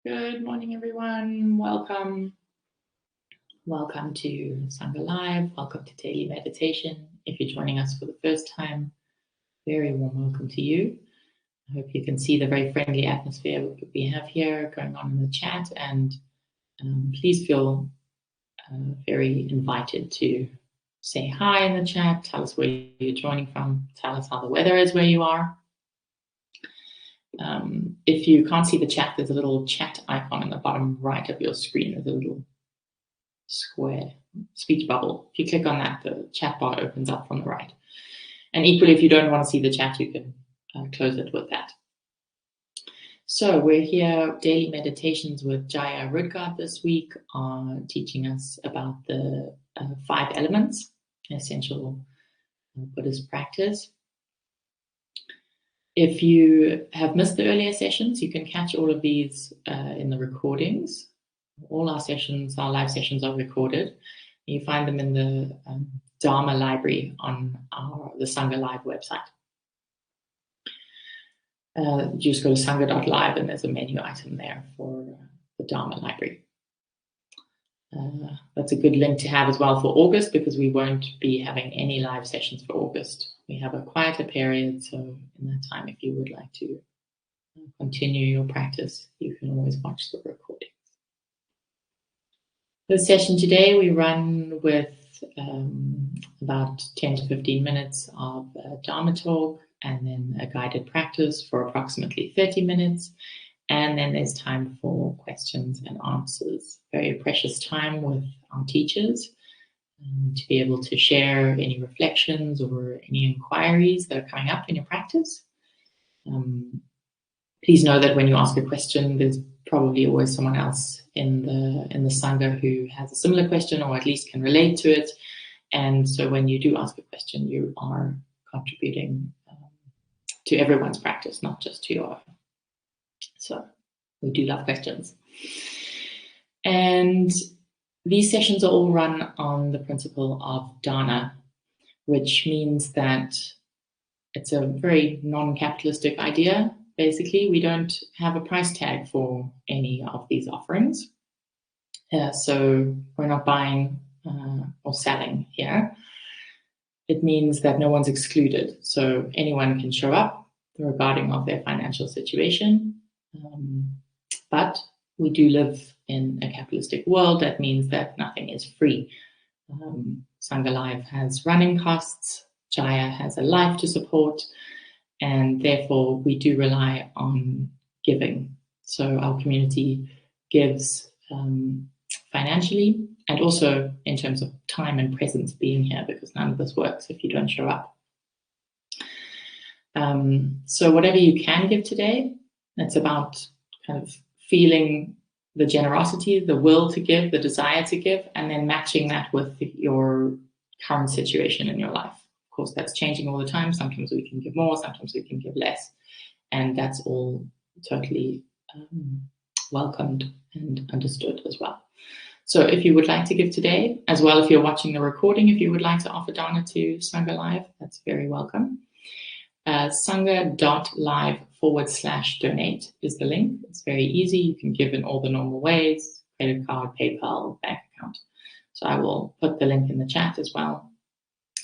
Good morning, everyone. Welcome. Welcome to Sangha Live. Welcome to Daily Meditation. If you're joining us for the first time, very warm welcome to you. I hope you can see the very friendly atmosphere we have here going on in the chat, and please feel very invited to say hi in the chat. Tell us where you're joining from. Tell us how the weather is where you are. If you can't see the chat, there's a little chat icon in the bottom right of your screen. There's a little square speech bubble. If you click on that, the chat bar opens up from the right. And equally, if you don't want to see the chat, you can close it with that. So we're here, daily meditations with Jaya Rudgard this week, teaching us about the 5 elements, essential Buddhist practice. If you have missed the earlier sessions, you can catch all of these in the recordings. All our sessions, our live sessions are recorded. You find them in the Dharma library on the Sangha Live website. You just go to sangha.live and there's a menu item there for the Dharma library. That's a good link to have as well for August, because we won't be having any live sessions for August. We have a quieter period, so in that time, if you would like to continue your practice, you can always watch the recordings. The session today, we run with about 10 to 15 minutes of Dharma talk, and then a guided practice for approximately 30 minutes. And then there's time for questions and answers. Very precious time with our teachers to be able to share any reflections or any inquiries that are coming up in your practice. Please know that when you ask a question, there's probably always someone else in the Sangha who has a similar question or at least can relate to it. And so when you do ask a question, you are contributing to everyone's practice, not just to your own. So we do love questions. And these sessions are all run on the principle of dana, which means that it's a very non-capitalistic idea. Basically, we don't have a price tag for any of these offerings. So we're not buying or selling here. It means that no one's excluded. So anyone can show up regarding of their financial situation. But we do live in a capitalistic world. That means that nothing is free. Sangha Live has running costs. Jaya has a life to support. And therefore, we do rely on giving. So our community gives financially and also in terms of time and presence being here, because none of this works if you don't show up. So whatever you can give today, it's about kind of feeling the generosity, the will to give, the desire to give, and then matching that with your current situation in your life. Of course, that's changing all the time. Sometimes we can give more, sometimes we can give less. And that's all totally welcomed and understood as well. So if you would like to give today, as well if you're watching the recording, if you would like to offer dana to Sangha Live, that's very welcome. Sangha.live/donate is the link. It's very easy. You can give in all the normal ways, credit card, PayPal, bank account. So I will put the link in the chat as well,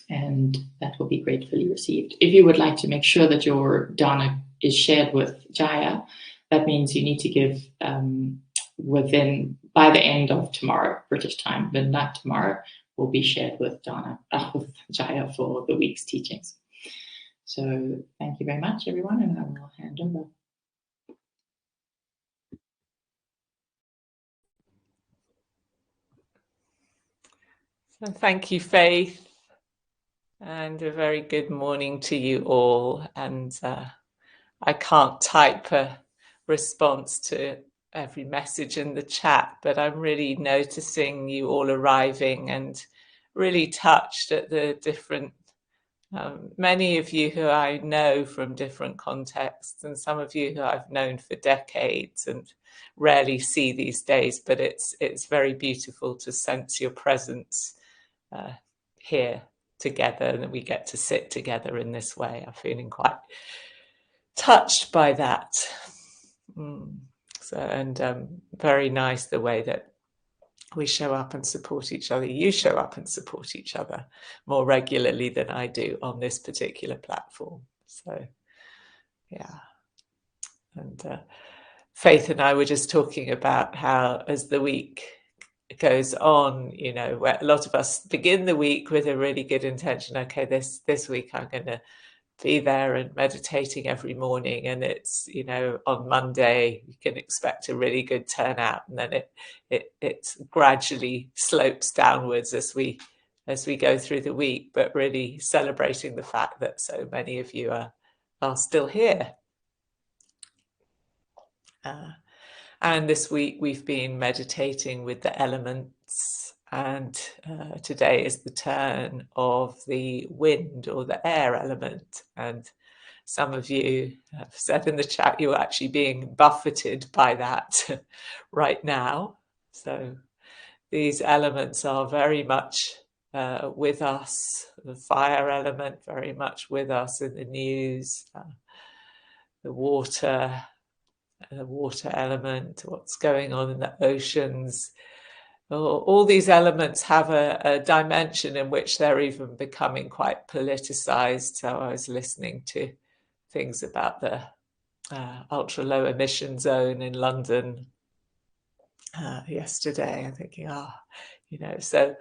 and that will be gratefully received. If you would like to make sure that your dana is shared with Jaya, that means you need to give by the end of tomorrow, British time, midnight tomorrow, will be shared with with Jaya for the week's teachings. So thank you very much, everyone, and I will hand over. So thank you, Faith, and a very good morning to you all. And I can't type a response to every message in the chat, but I'm really noticing you all arriving and really touched at the different many of you who I know from different contexts, and some of you who I've known for decades and rarely see these days, but it's very beautiful to sense your presence here together, and that we get to sit together in this way. I'm feeling quite touched by that. So, and very nice the way that we show up and support each other. You show up and support each other more regularly than I do on this particular platform. So, yeah. And Faith and I were just talking about how as the week goes on, you know, where a lot of us begin the week with a really good intention. Okay, this week I'm going to be there and meditating every morning, and it's, you know, on Monday you can expect a really good turnout, and then it gradually slopes downwards as we go through the week, but really celebrating the fact that so many of you are still here. And this week we've been meditating with the elements, and today is the turn of the wind or the air element. And some of you have said in the chat you're actually being buffeted by that right now. So these elements are very much with us. The fire element very much with us in the news, the water element, what's going on in the oceans. All these elements have a dimension in which they're even becoming quite politicized. So I was listening to things about the ultra low emission zone in London yesterday. I'm thinking, you know, so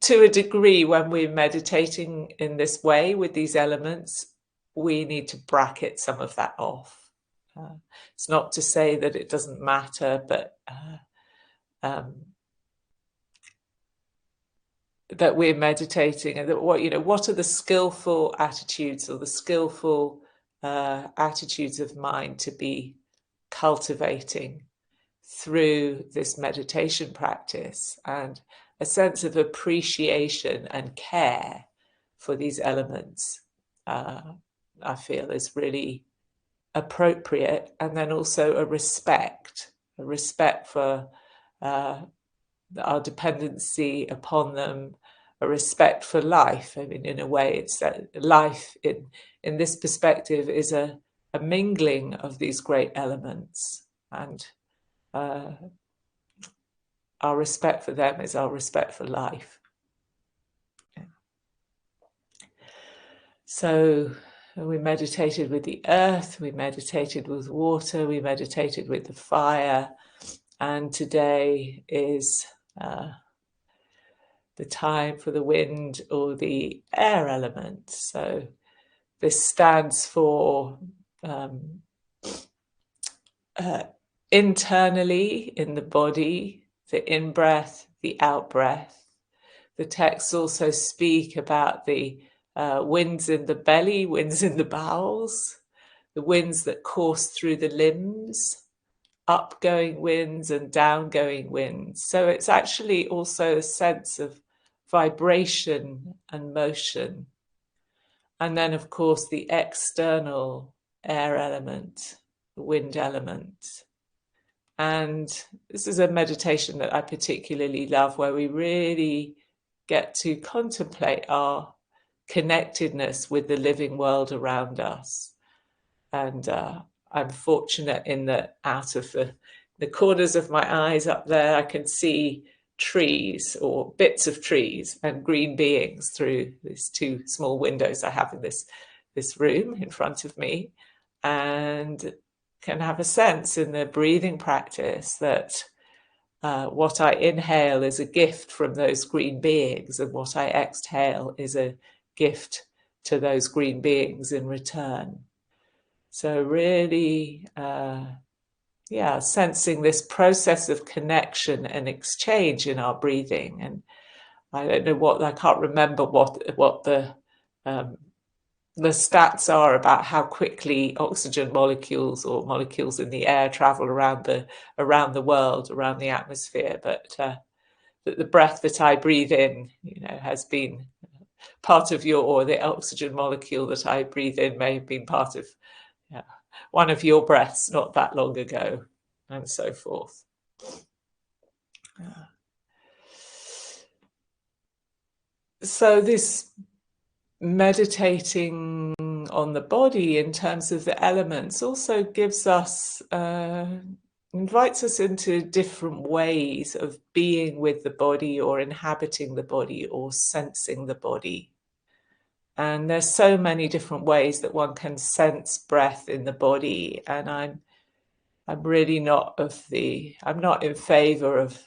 to a degree, when we're meditating in this way with these elements, we need to bracket some of that off. It's not to say that it doesn't matter, but that we're meditating, and that what are the skillful attitudes or the skillful attitudes of mind to be cultivating through this meditation practice, and a sense of appreciation and care for these elements, I feel is really appropriate. And then also a respect for our dependency upon them, a respect for life. I mean, in a way, it's that life in this perspective is a mingling of these great elements, and our respect for them is our respect for life. Yeah. So we meditated with the earth, we meditated with water, we meditated with the fire, and today is the time for the wind or the air element. So this stands for internally in the body, the in-breath, the out-breath. The texts also speak about the winds in the belly, winds in the bowels, the winds that course through the limbs, upgoing winds and downgoing winds. So it's actually also a sense of vibration and motion. And then, of course, the external air element, the wind element. And this is a meditation that I particularly love, where we really get to contemplate our connectedness with the living world around us. And I'm fortunate in that out of the corners of my eyes up there, I can see trees or bits of trees and green beings through these two small windows I have in this room in front of me, and can have a sense in the breathing practice that what I inhale is a gift from those green beings, and what I exhale is a gift to those green beings in return. So really, sensing this process of connection and exchange in our breathing. And I don't know I can't remember what the stats are about how quickly oxygen molecules or molecules in the air travel around the world, around the atmosphere. But the breath that I breathe in, has been part of or the oxygen molecule that I breathe in may have been part of one of your breaths not that long ago, and so forth. So this meditating on the body in terms of the elements also gives us, invites us into different ways of being with the body or inhabiting the body or sensing the body. And there's so many different ways that one can sense breath in the body. And I'm really not I'm not in favor of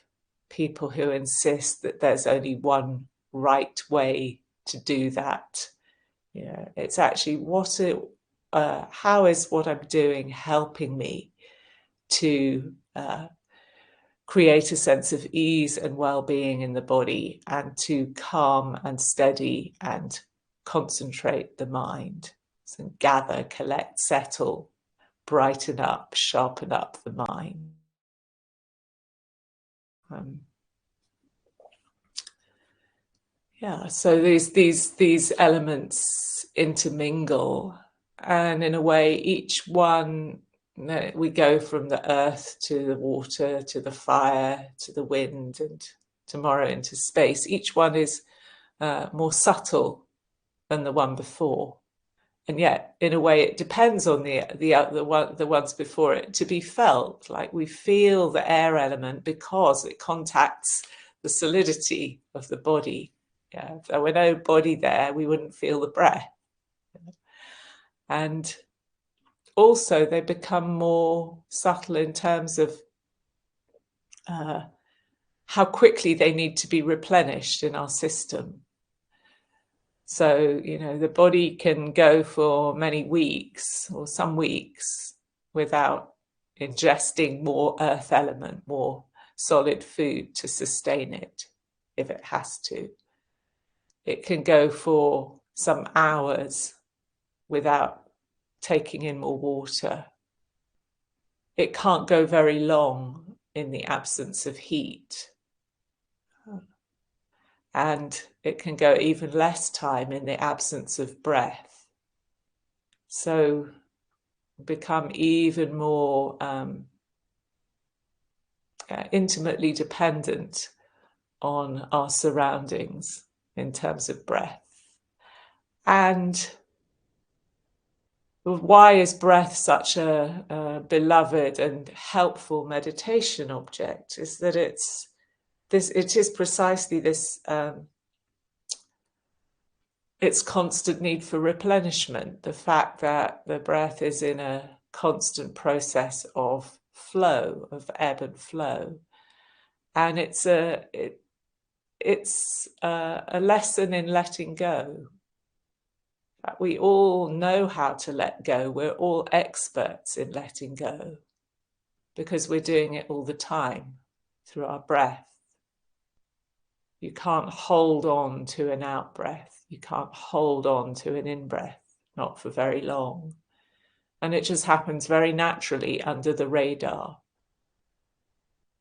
people who insist that there's only one right way to do that. Yeah, it's actually how is what I'm doing helping me to create a sense of ease and well-being in the body, and to calm and steady and concentrate the mind. So gather, collect, settle, brighten up, sharpen up the mind. Yeah, so these elements intermingle, and in a way, each one, we go from the earth to the water, to the fire, to the wind, and tomorrow into space. Each one is more subtle than the one before, and yet, in a way, it depends on the ones before it to be felt. Like we feel the air element because it contacts the solidity of the body. Yeah, if there were no body there, we wouldn't feel the breath. And also they become more subtle in terms of how quickly they need to be replenished in our system. So, the body can go for many weeks or some weeks without ingesting more earth element, more solid food to sustain it, if it has to. It can go for some hours without taking in more water. It can't go very long in the absence of heat. And it can go even less time in the absence of breath. So become even more intimately dependent on our surroundings in terms of breath. And why is breath such a beloved and helpful meditation object? Is that it is precisely this its constant need for replenishment, the fact that the breath is in a constant process of flow, of ebb and flow. And it's a lesson in letting go. We all know how to let go. We're all experts in letting go because we're doing it all the time through our breath. You can't hold on to an out breath. You can't hold on to an in breath, not for very long. And it just happens very naturally under the radar.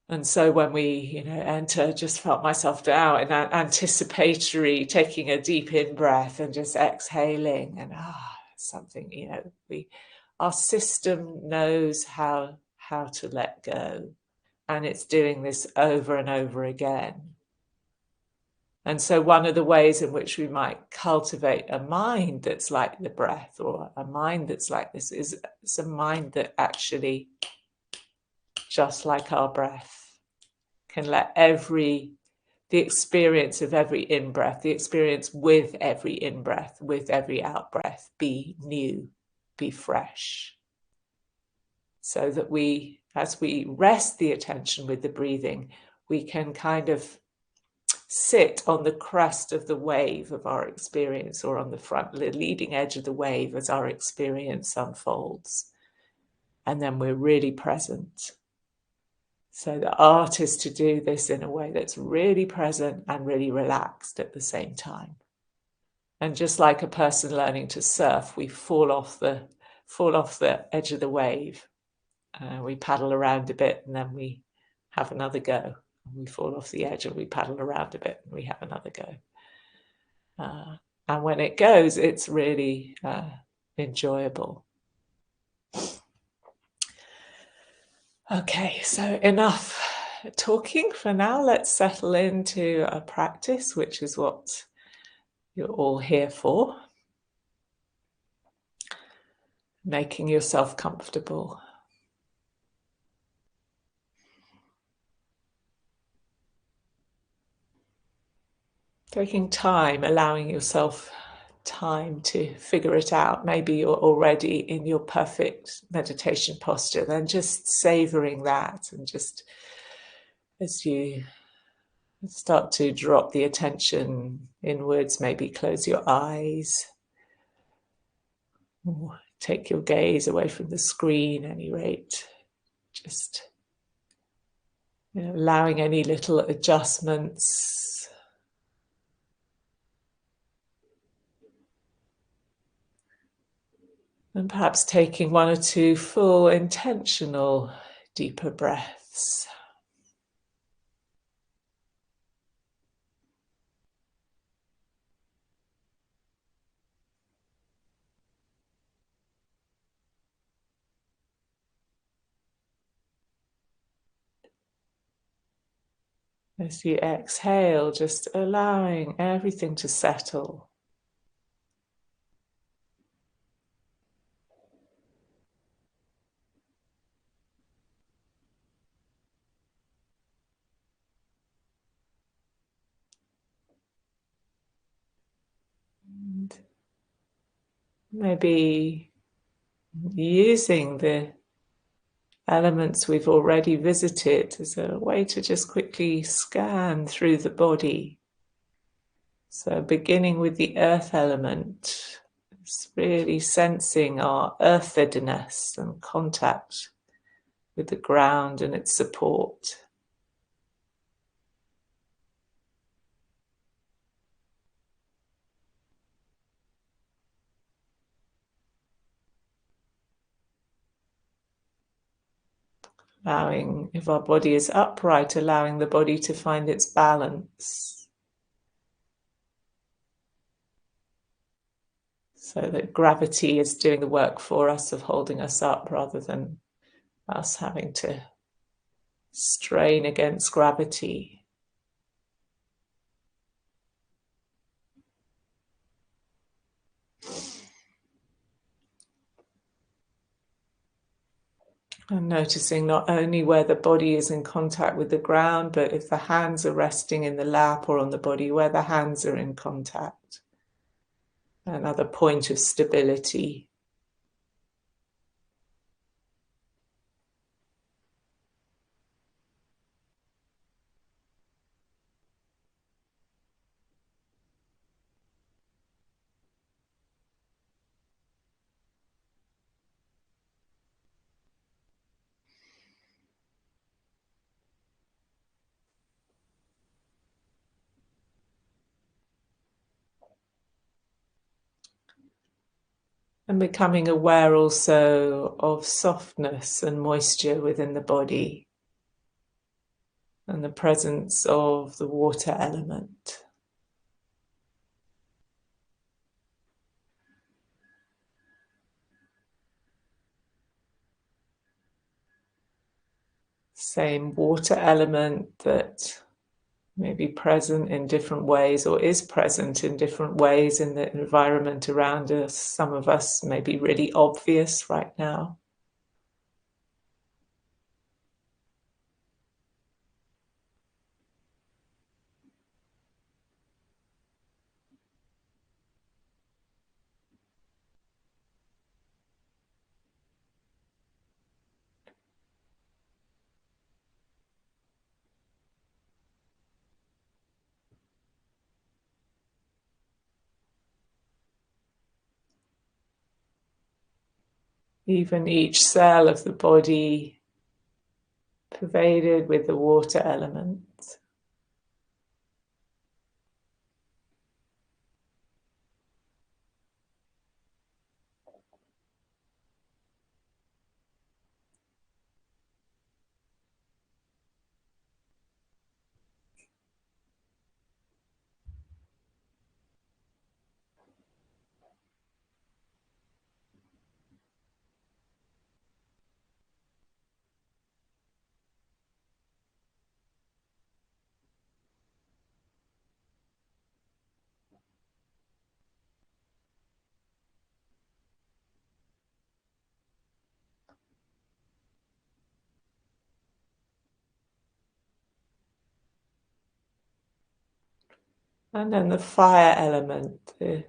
And so when we, enter, just felt myself down in that anticipatory, taking a deep in breath and just exhaling, and something, our system knows how to let go, and it's doing this over and over again. And so one of the ways in which we might cultivate a mind that's like the breath, or a mind that's like this, is it's a mind that actually, just like our breath, can let the experience of every in-breath, the experience with every in-breath, with every out-breath, be new, be fresh. So that as we rest the attention with the breathing, we can kind of sit on the crest of the wave of our experience, or on the leading edge of the wave as our experience unfolds. And then we're really present. So the art is to do this in a way that's really present and really relaxed at the same time. And just like a person learning to surf, we fall off the edge of the wave. We paddle around a bit and then we have another go. We fall off the edge and we paddle around a bit and we have another go. And when it goes, it's really enjoyable. Okay, so enough talking for now. Let's settle into a practice, which is what you're all here for. making yourself comfortable. Taking time, allowing yourself time to figure it out. Maybe you're already in your perfect meditation posture, then just savoring that, and just as you start to drop the attention inwards, maybe close your eyes, or take your gaze away from the screen, at any rate. Just allowing any little adjustments. And perhaps taking one or two full, intentional, deeper breaths. As you exhale, just allowing everything to settle. And maybe using the elements we've already visited as a way to just quickly scan through the body. So beginning with the earth element, it's really sensing our earthiness and contact with the ground and its support. Allowing, if our body is upright, allowing the body to find its balance. So that gravity is doing the work for us of holding us up rather than us having to strain against gravity. And noticing not only where the body is in contact with the ground, but if the hands are resting in the lap or on the body, where the hands are in contact. Another point of stability. And becoming aware also of softness and moisture within the body and the presence of the water element. Same water element that may be present in different ways or is present in different ways in the environment around us. Some of us may be really obvious right now. Even each cell of the body pervaded with the water element. And then the fire element, the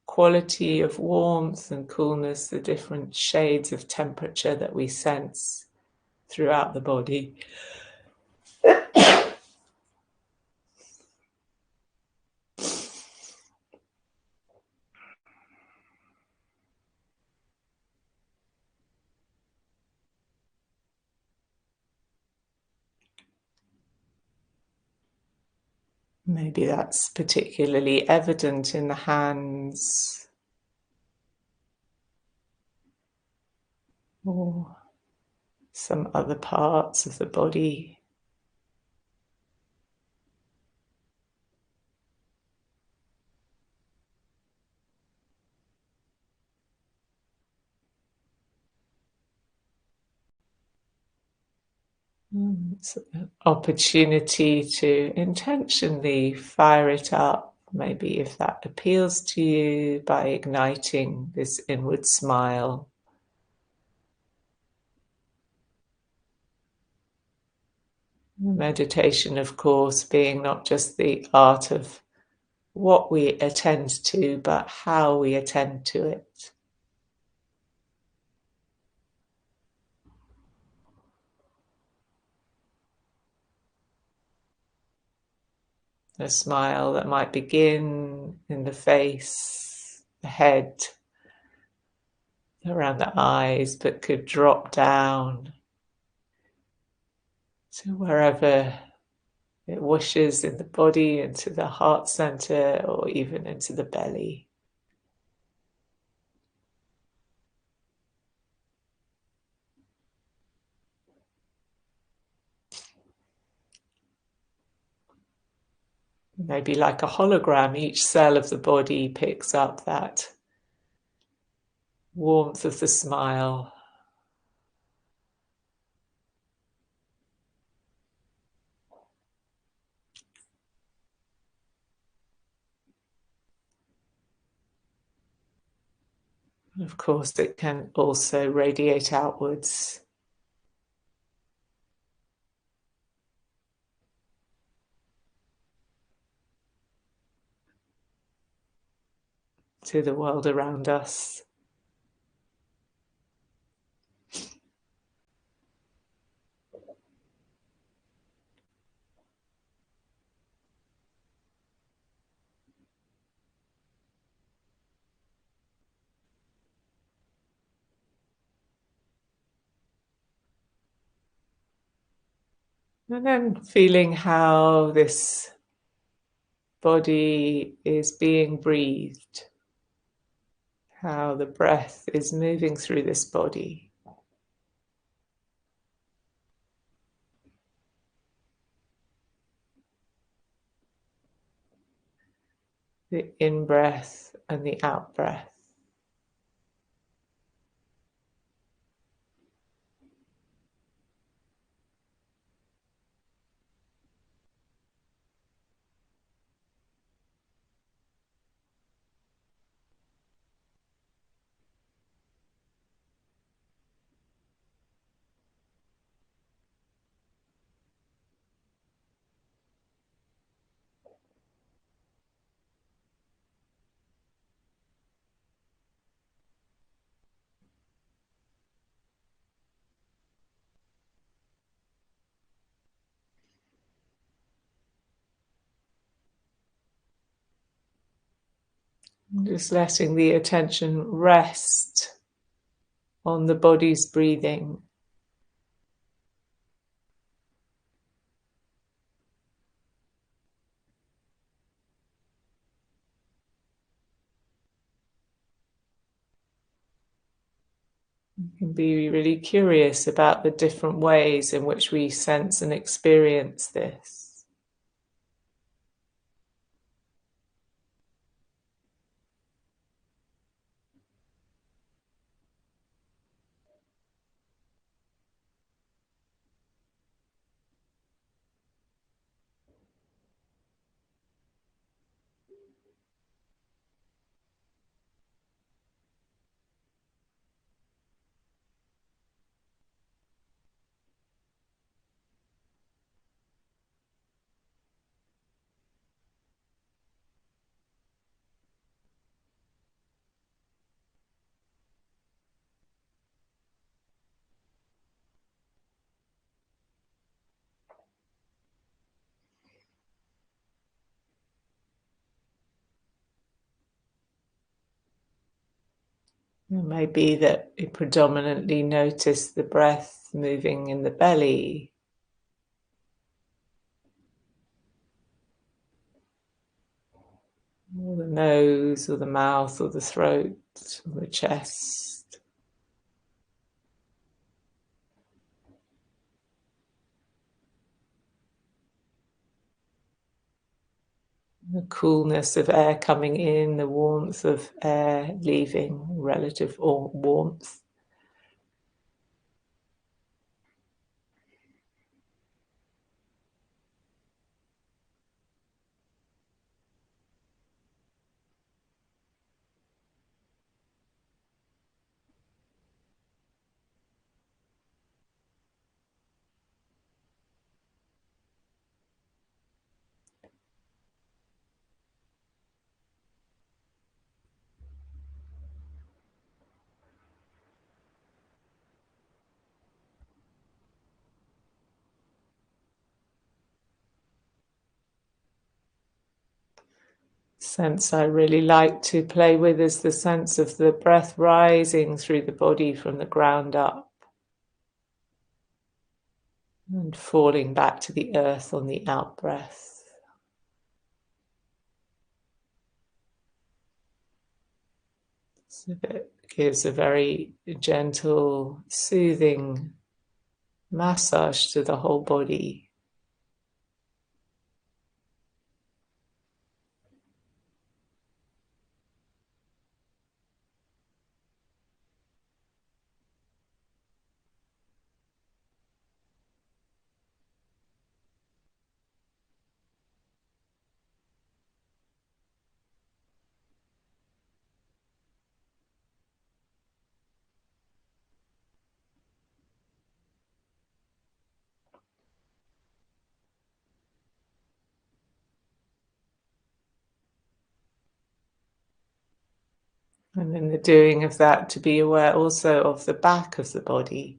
quality of warmth and coolness, the different shades of temperature that we sense throughout the body. Maybe that's particularly evident in the hands or some other parts of the body. It's an opportunity to intentionally fire it up, maybe if that appeals to you, by igniting this inward smile. Meditation, of course, being not just the art of what we attend to, but how we attend to it. A smile that might begin in the face, the head, around the eyes, but could drop down to wherever it wishes in the body, into the heart center, or even into the belly. Maybe like a hologram, each cell of the body picks up that warmth of the smile. And of course, it can also radiate outwards to the world around us. And then feeling how this body is being breathed, how the breath is moving through this body. The in-breath and the out-breath. Just letting the attention rest on the body's breathing. You can be really curious about the different ways in which we sense and experience this. It may be that you predominantly notice the breath moving in the belly, or the nose, or the mouth, or the throat, or the chest. The coolness of air coming in, the warmth of air leaving, relative warmth. Sense I really like to play with is the sense of the breath rising through the body from the ground up and falling back to the earth on the out breath. So it gives a very gentle, soothing massage to the whole body. And in the doing of that, to be aware also of the back of the body.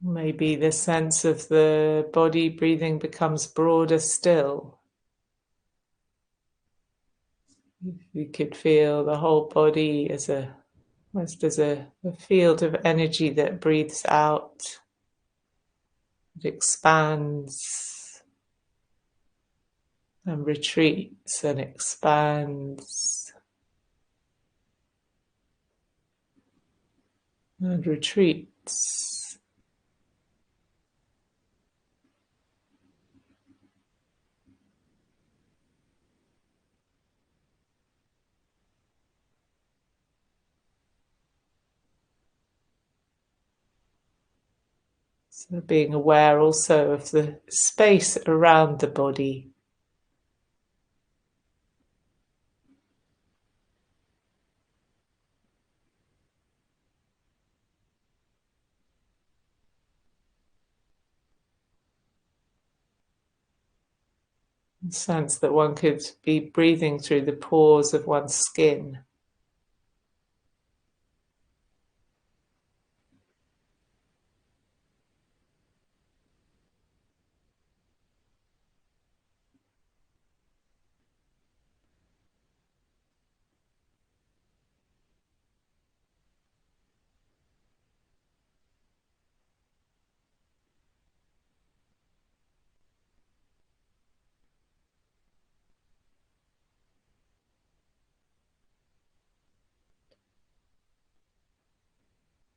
Maybe the sense of the body breathing becomes broader still. You could feel the whole body as almost as a field of energy that breathes out. It expands and retreats and expands and retreats. So being aware also of the space around the body. The sense that one could be breathing through the pores of one's skin.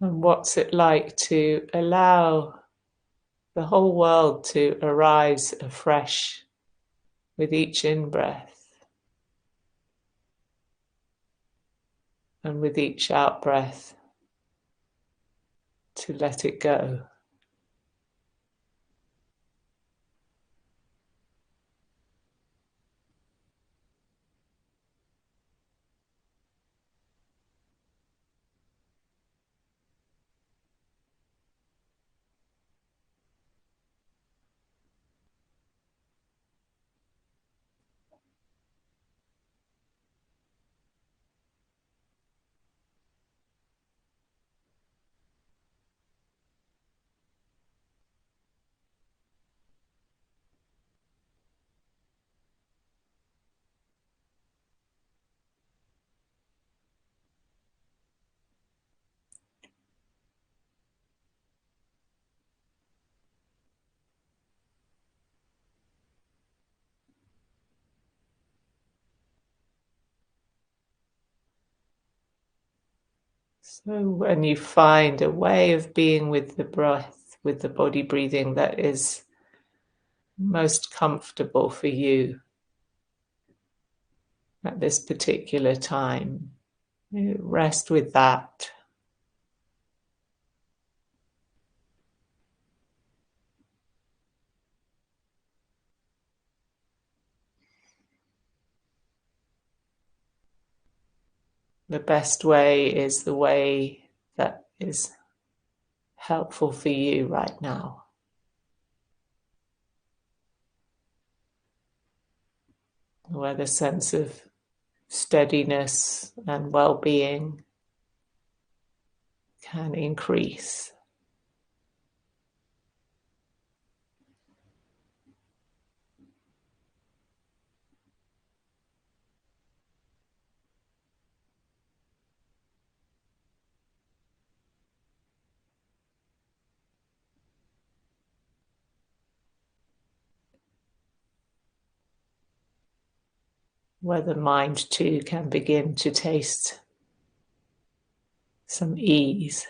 And what's it like to allow the whole world to arise afresh with each in-breath, and with each out-breath to let it go. So when you find a way of being with the breath, with the body breathing that is most comfortable for you at this particular time, you rest with that. The best way is the way that is helpful for you right now, where the sense of steadiness and well-being can increase. Where the mind too can begin to taste some ease.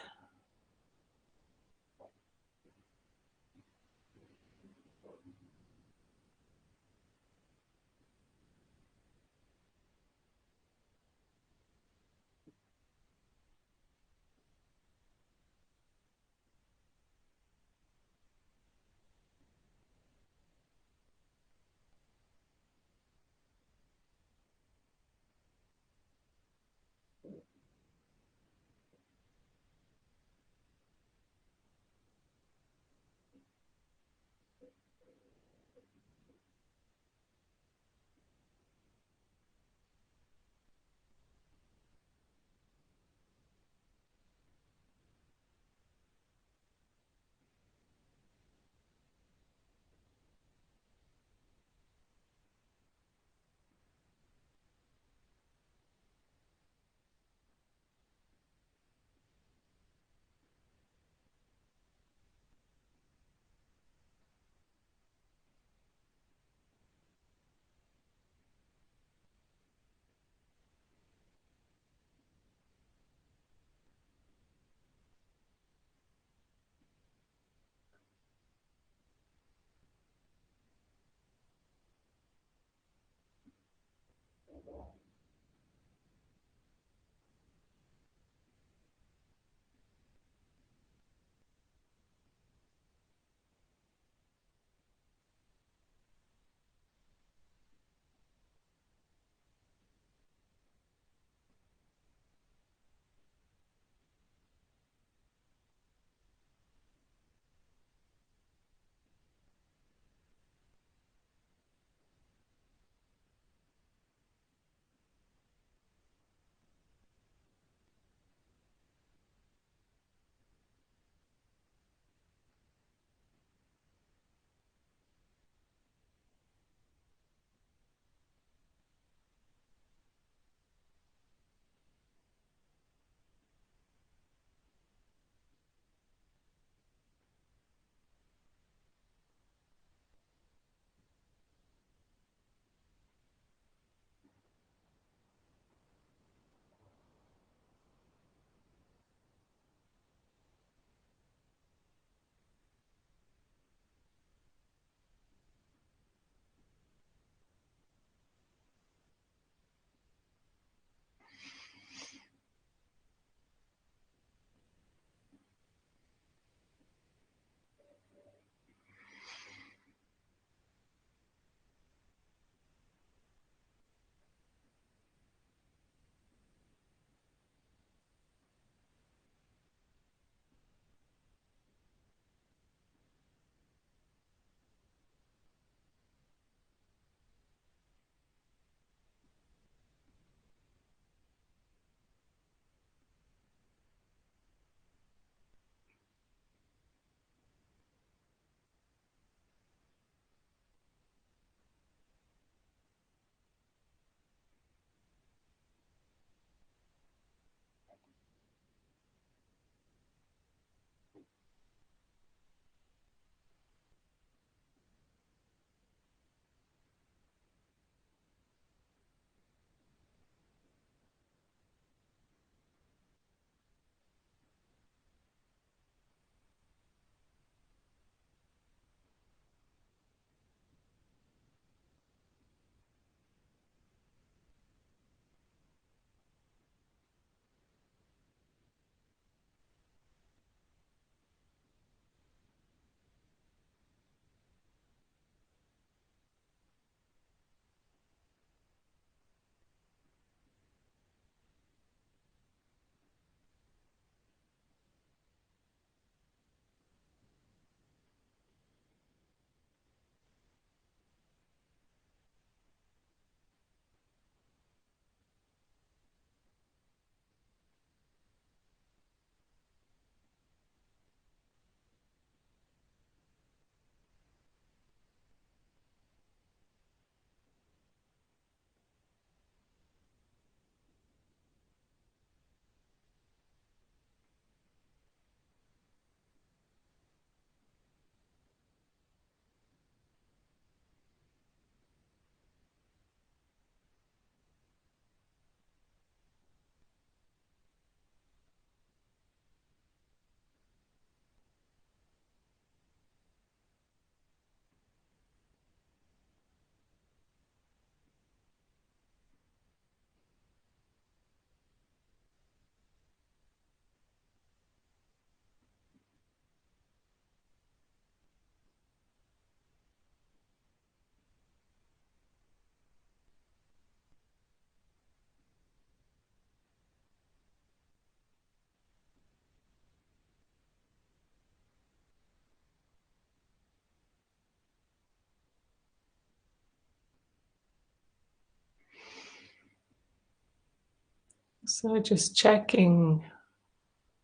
So just checking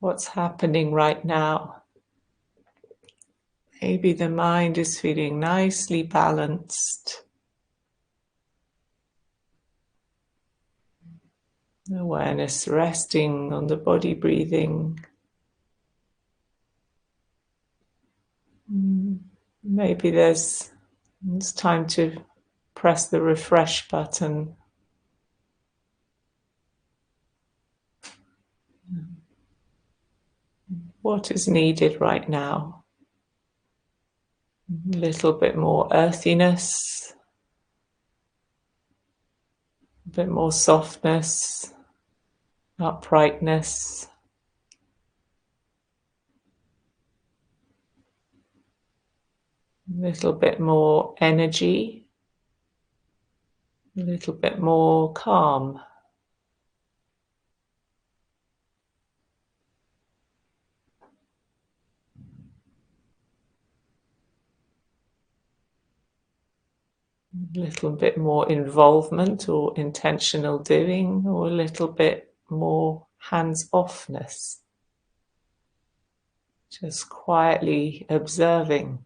what's happening right now. Maybe the mind is feeling nicely balanced. Awareness resting on the body breathing. Maybe it's time to press the refresh button. What is needed right now? A little bit more earthiness, a bit more softness, uprightness. A little bit more energy, a little bit more calm. A little bit more involvement or intentional doing, or a little bit more hands-offness. Just quietly observing.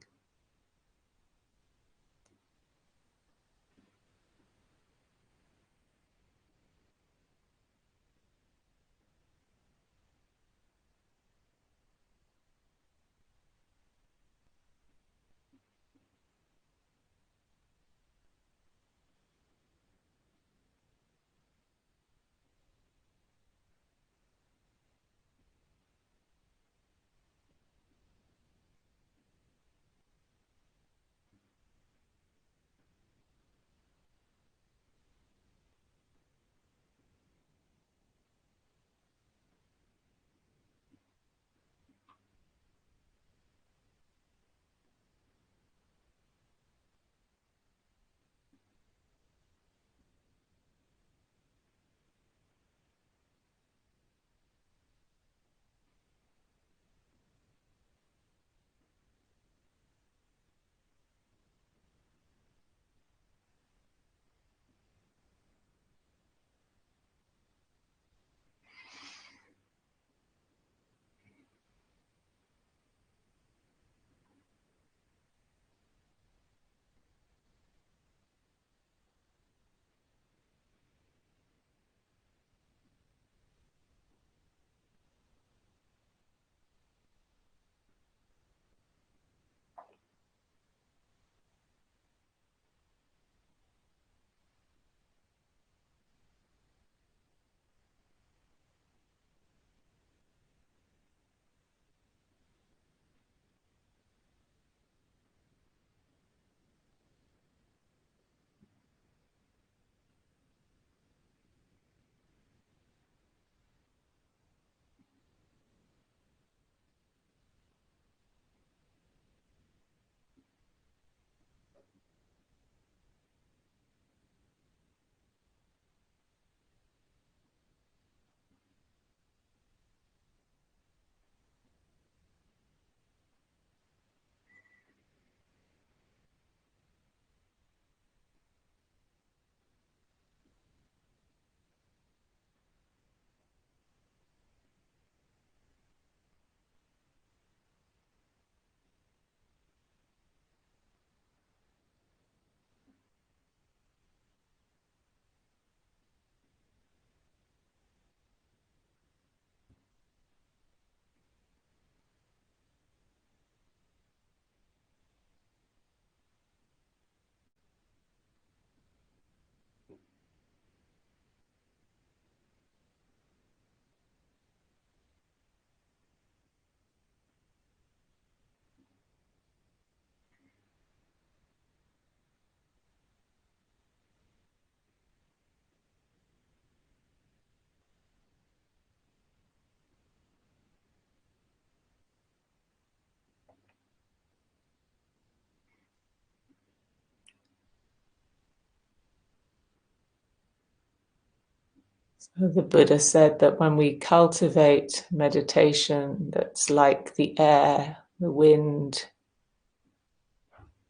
So the Buddha said that when we cultivate meditation that's like the air, the wind,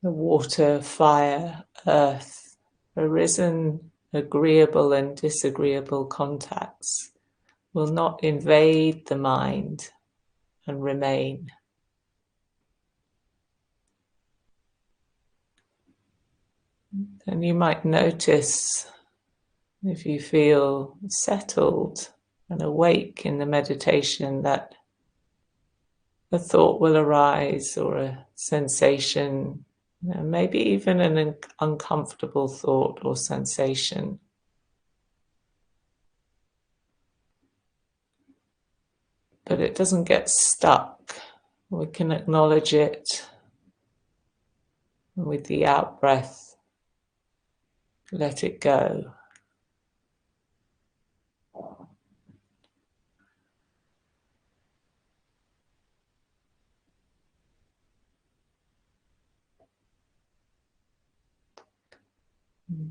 the water, fire, earth, arisen agreeable and disagreeable contacts. will not invade the mind and remain. And you might notice, if you feel settled and awake in the meditation, that a thought will arise or a sensation, maybe even an uncomfortable thought or sensation. But it doesn't get stuck. We can acknowledge it with the out breath, let it go.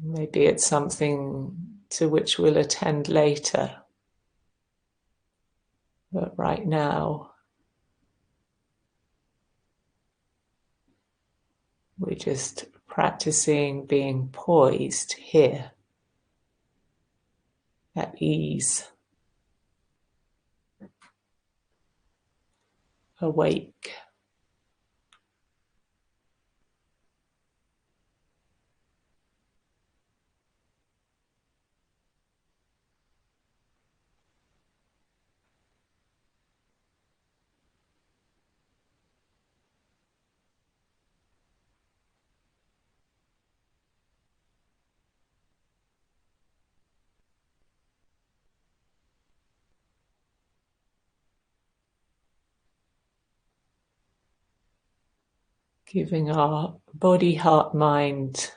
Maybe it's something to which we'll attend later. But right now, we're just practicing being poised here, at ease, awake. Giving our body, heart, mind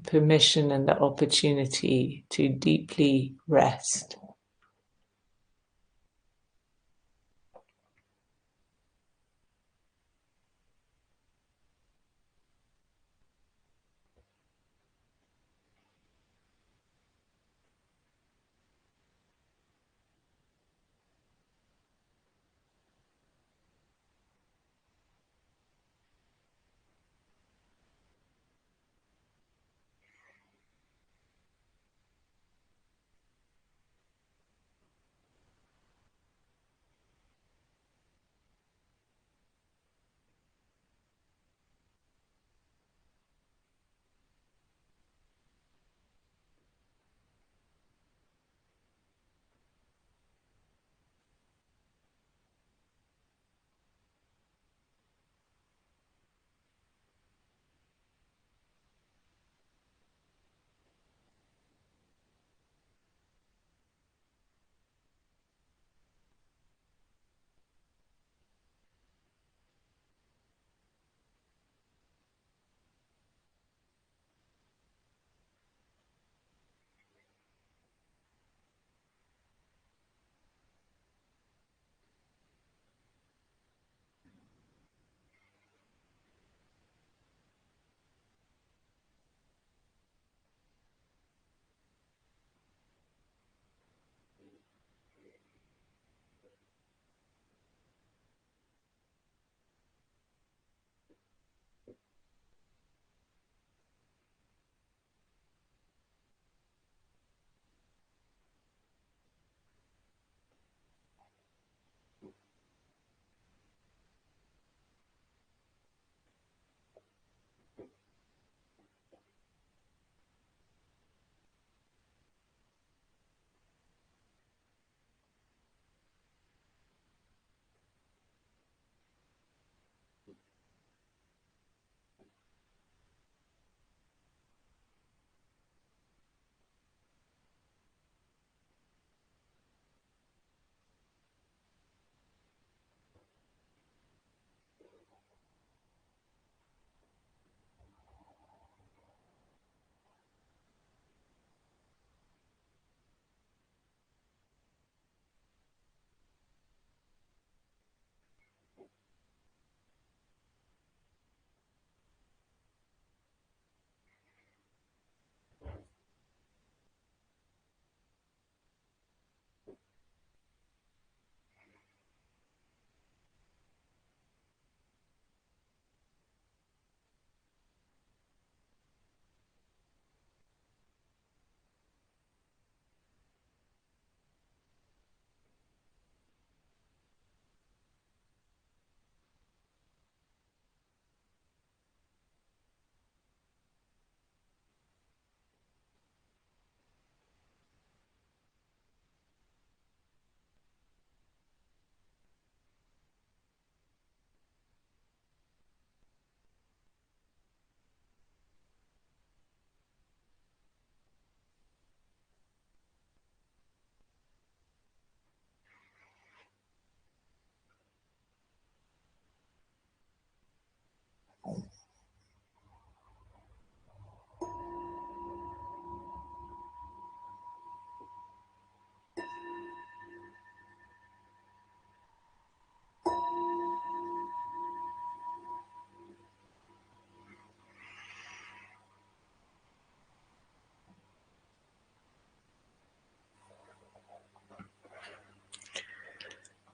permission and the opportunity to deeply rest.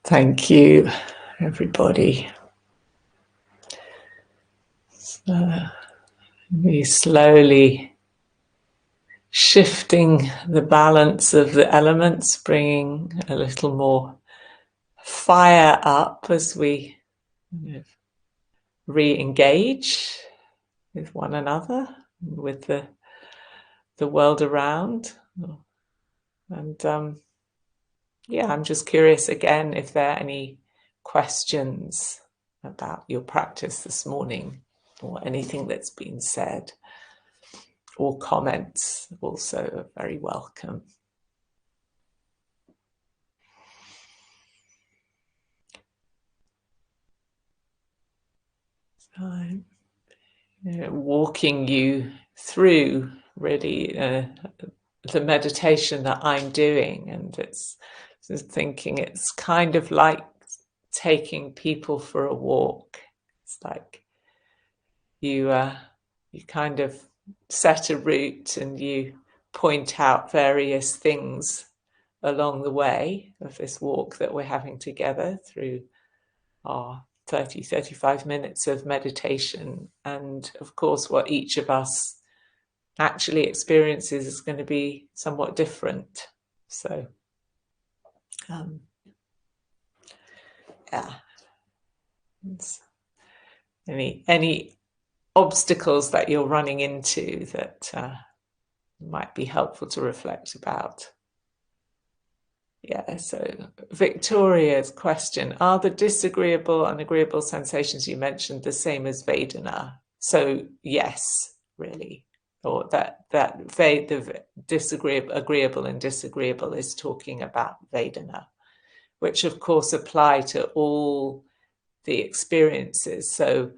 Thank you, everybody. So we slowly shifting the balance of the elements, bringing a little more fire up as we re-engage with one another, with the world around. And yeah, I'm just curious again if there are any questions about your practice this morning, or anything that's been said, or comments also are very welcome. So I'm walking you through really the meditation that I'm doing, and it's just thinking it's kind of like taking people for a walk. It's like you kind of set a route and you point out various things along the way of this walk that we're having together through our 35 minutes of meditation. And of course, what each of us actually experiences is going to be somewhat different. So yeah, any obstacles that you're running into that might be helpful to reflect about. Yeah, so Victoria's question, are the disagreeable and agreeable sensations you mentioned the same as Vedana? So yes, really. Or that the disagreeable, agreeable and disagreeable is talking about Vedana, which of course apply to all the experiences. So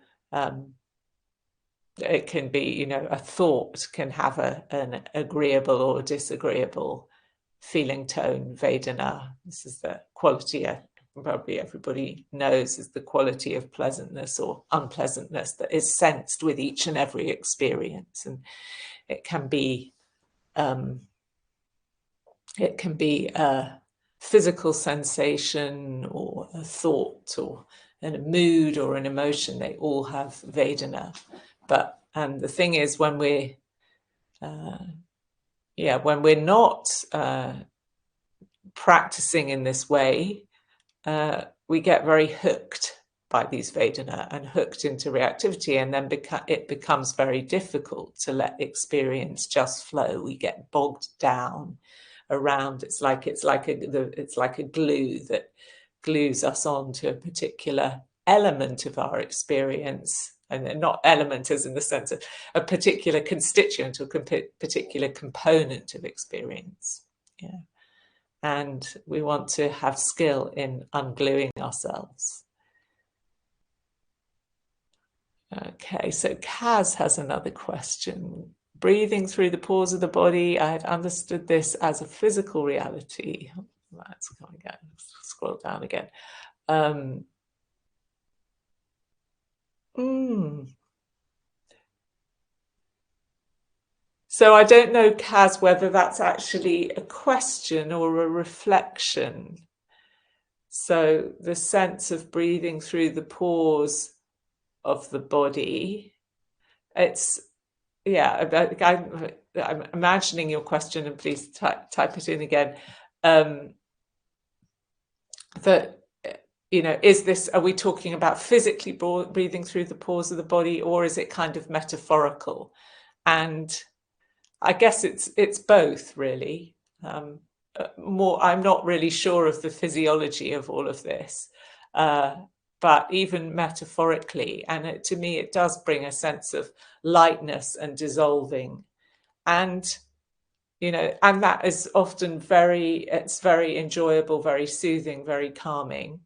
it can be, a thought can have an agreeable or disagreeable feeling tone, Vedana. This is the quality, probably everybody knows, is the quality of pleasantness or unpleasantness that is sensed with each and every experience. And it can be a physical sensation or a thought or a mood or an emotion. They all have Vedana. And the thing is, when we're not practicing in this way, we get very hooked by these Vedana and hooked into reactivity, and then it becomes very difficult to let experience just flow. We get bogged down around. It's like a glue that glues us onto a particular element of our experience, and not element as in the sense of a particular constituent or particular component of experience. Yeah. And we want to have skill in ungluing ourselves. Okay, so Kaz has another question. Breathing through the pores of the body, I had understood this as a physical reality. Let's go again. Scroll down again. So I don't know, Kaz, whether that's actually a question or a reflection. So the sense of breathing through the pores of the body, it's, yeah, I'm imagining your question, and please type it in again. That, are we talking about physically breathing through the pores of the body, or is it kind of metaphorical? And I guess it's both, really. I'm not really sure of the physiology of all of this, but even metaphorically, and to me, it does bring a sense of lightness and dissolving, and and that is often it's very enjoyable, very soothing, very calming.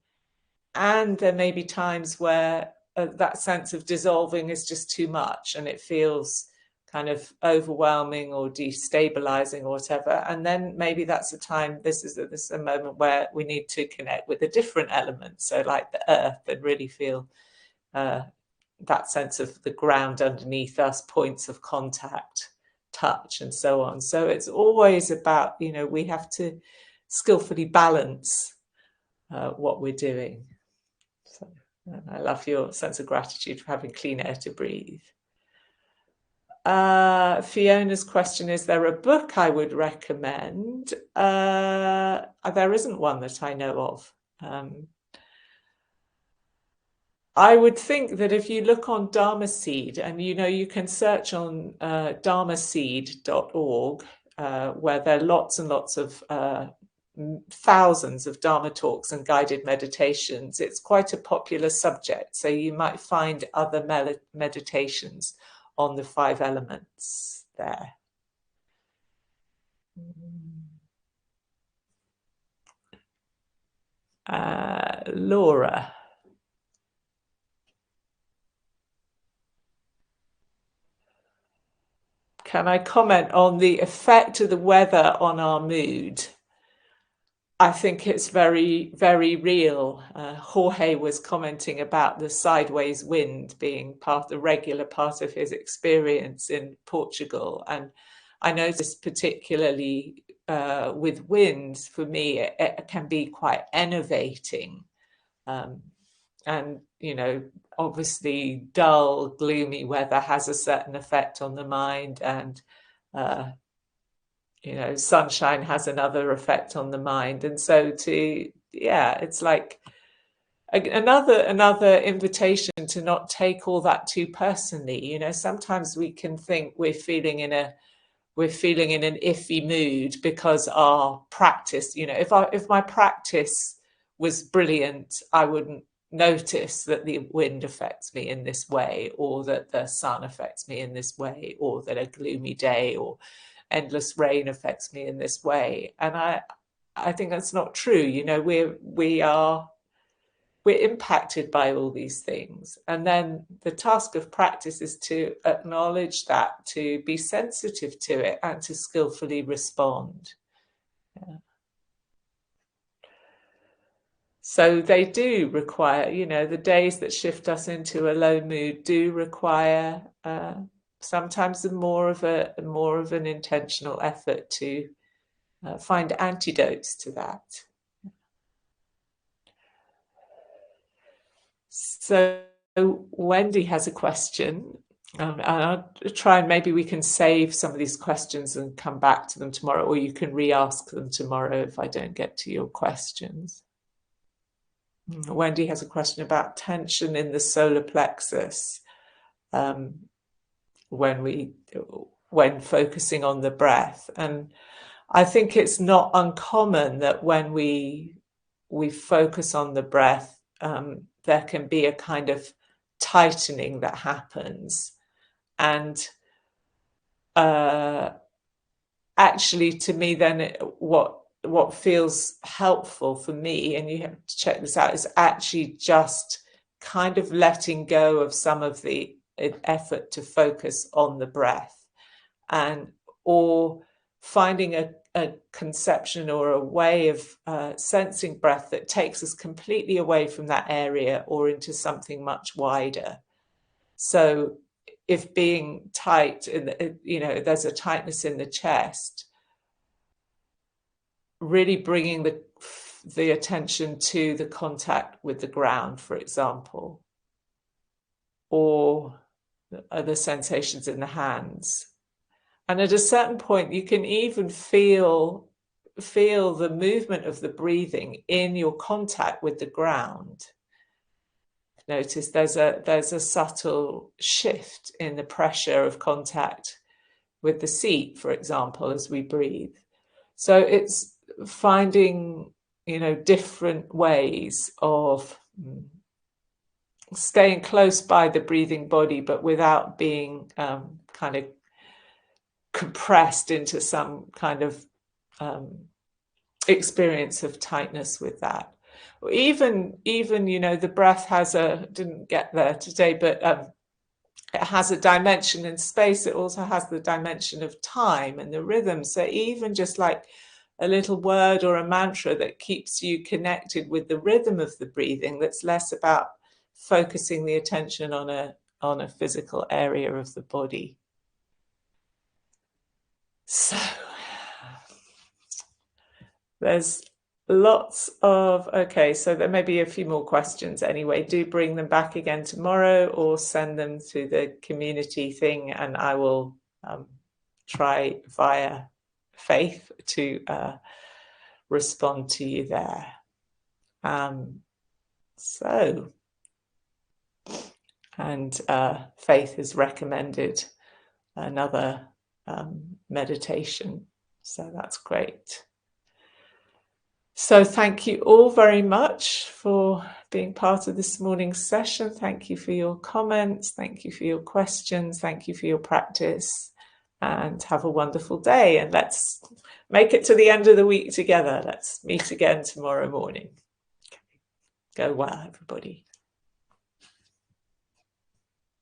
And there may be times where that sense of dissolving is just too much, and it feels kind of overwhelming or destabilizing or whatever. And then maybe that's a time, this is a moment where we need to connect with a different element. So like the earth, and really feel that sense of the ground underneath us, points of contact, touch, and so on. So it's always about, we have to skillfully balance what we're doing. So I love your sense of gratitude for having clean air to breathe. Fiona's question, is there a book I would recommend? There isn't one that I know of. I would think that if you look on Dharma Seed, and you can search on dharmaseed.org, where there are lots and lots of thousands of Dharma talks and guided meditations. It's quite a popular subject, so you might find other meditations on the 5 elements there. Laura. Can I comment on the effect of the weather on our mood? I think it's very, very real. Jorge was commenting about the sideways wind being the regular part of his experience in Portugal. And I noticed particularly with wind, for me, it can be quite enervating. And, obviously dull, gloomy weather has a certain effect on the mind, and sunshine has another effect on the mind. And so it's like another invitation to not take all that too personally. Sometimes we can think we're feeling in an iffy mood because our practice, if my practice was brilliant, I wouldn't notice that the wind affects me in this way, or that the sun affects me in this way, or that a gloomy day or endless rain affects me in this way. And I think that's not true. We're impacted by all these things. And then the task of practice is to acknowledge that, to be sensitive to it, and to skillfully respond. Yeah. So they do require, the days that shift us into a low mood do require sometimes more of an intentional effort to find antidotes to that. So Wendy has a question. I'll try, and maybe we can save some of these questions and come back to them tomorrow, or you can re-ask them tomorrow if I don't get to your questions. Wendy has a question about tension in the solar plexus when focusing on the breath. And I think it's not uncommon that when we focus on the breath, there can be a kind of tightening that happens. And actually, to me, then what feels helpful for me, and you have to check this out, is actually just kind of letting go of some of the effort to focus on the breath, or finding a conception or a way of sensing breath that takes us completely away from that area or into something much wider. So if being tight, there's a tightness in the chest, really bringing the attention to the contact with the ground, for example, or the sensations in the hands. And at a certain point, you can even feel the movement of the breathing in your contact with the ground. Notice there's a subtle shift in the pressure of contact with the seat, for example, as we breathe. So it's finding, different ways of staying close by the breathing body, but without being kind of compressed into some kind of experience of tightness with that. even you know, the breath has didn't get there today, but it has a dimension in space. It also has the dimension of time and the rhythm. So even just like a little word or a mantra that keeps you connected with the rhythm of the breathing, that's less about focusing the attention on a physical area of the body. So there's lots of, okay, so there may be a few more questions anyway. Do bring them back again tomorrow or send them to the community thing, and I will try via Faith to respond to you there. And Faith has recommended another meditation, so that's great. So thank you all very much for being part of this morning's session. Thank you for your comments. Thank you for your questions. Thank you for your practice, and have a wonderful day. And let's make it to the end of the week together. Let's meet again tomorrow morning. Go well, everybody.